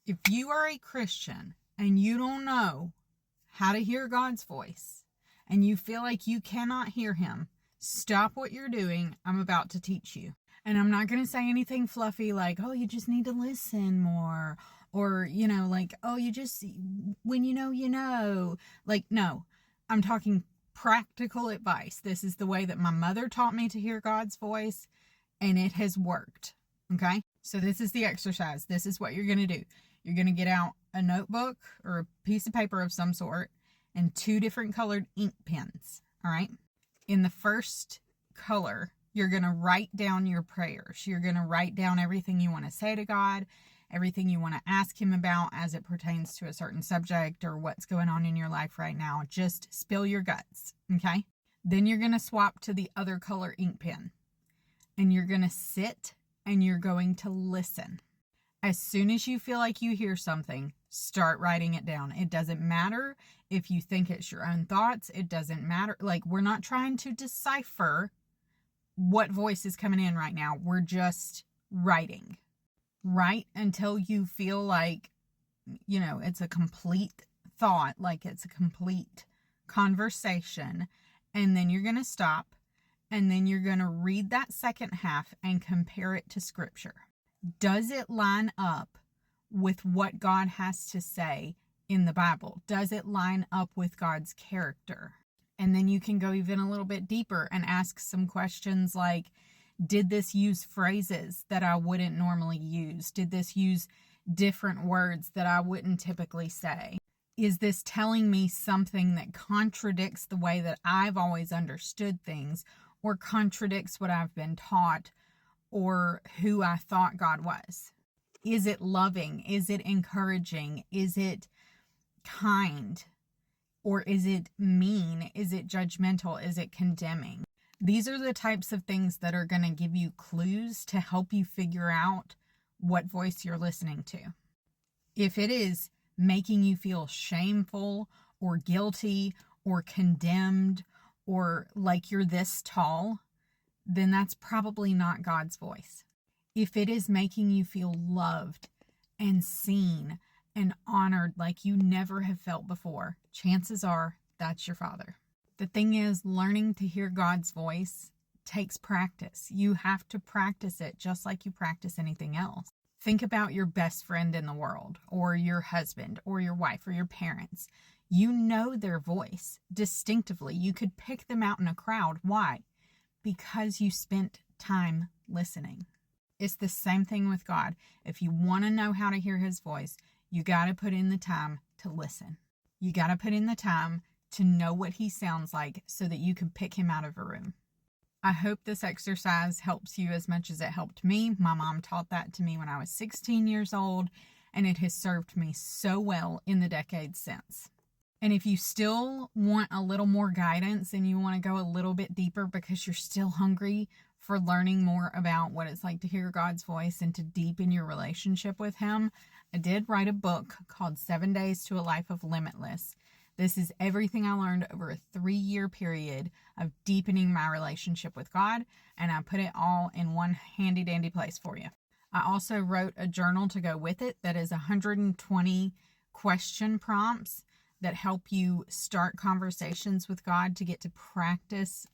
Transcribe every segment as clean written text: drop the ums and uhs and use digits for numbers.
If you are a Christian and you don't know how to hear God's voice and you feel like you cannot hear him, stop what you're doing. I'm about to teach you. And I'm not going to say anything fluffy like, oh, you just need to listen more. Or, like, oh, you just, when you know, you know. Like, no, I'm talking practical advice. This is the way that my mother taught me to hear God's voice, and it has worked. Okay? So this is the exercise. This is what you're going to do. You're going to get out a notebook or a piece of paper of some sort and 2 different colored ink pens. All right? In the first color, you're going to write down your prayers. You're going to write down everything you want to say to God, everything you want to ask him about as it pertains to a certain subject or what's going on in your life right now. Just spill your guts, okay? Then you're going to swap to the other color ink pen. And you're going to sit and you're going to listen. As soon as you feel like you hear something, start writing it down. It doesn't matter if you think it's your own thoughts. It doesn't matter. Like, we're not trying to decipher what voice is coming in right now. We're just writing. Write until you feel like, it's a complete thought, like it's a complete conversation. And then you're going to stop. And then you're going to read that second half and compare it to scripture. Does it line up with what God has to say in the Bible? Does it line up with God's character? And then you can go even a little bit deeper and ask some questions like, did this use phrases that I wouldn't normally use? Did this use different words that I wouldn't typically say? Is this telling me something that contradicts the way that I've always understood things, or contradicts what I've been taught, or who I thought God was? Is it loving? Is it encouraging? Is it kind? Or is it mean? Is it judgmental? Is it condemning? These are the types of things that are going to give you clues to help you figure out what voice you're listening to. If it is making you feel shameful or guilty or condemned or like you're this tall, then that's probably not God's voice. If it is making you feel loved and seen and honored like you never have felt before, chances are that's your Father. The thing is, learning to hear God's voice takes practice. You have to practice it just like you practice anything else. Think about your best friend in the world, or your husband, or your wife, or your parents. You know their voice distinctively. You could pick them out in a crowd. Why? Because you spent time listening. It's the same thing with God. If you want to know how to hear his voice, you got to put in the time to listen. You got to put in the time to know what he sounds like so that you can pick him out of a room. I hope this exercise helps you as much as it helped me. My mom taught that to me when I was 16 years old, and it has served me so well in the decades since. And if you still want a little more guidance and you want to go a little bit deeper because you're still hungry for learning more about what it's like to hear God's voice and to deepen your relationship with him, I did write a book called 7 Days to a Life of Limitless. This is everything I learned over a 3-year period of deepening my relationship with God, and I put it all in one handy dandy place for you. I also wrote a journal to go with it that is 120 question prompts that help you start conversations with God to get to practice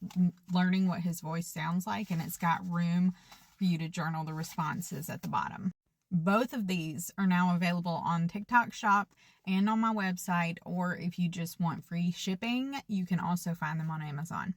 learning what his voice sounds like, and it's got room for you to journal the responses at the bottom. Both of these are now available on TikTok Shop and on my website, or if you just want free shipping, you can also find them on Amazon.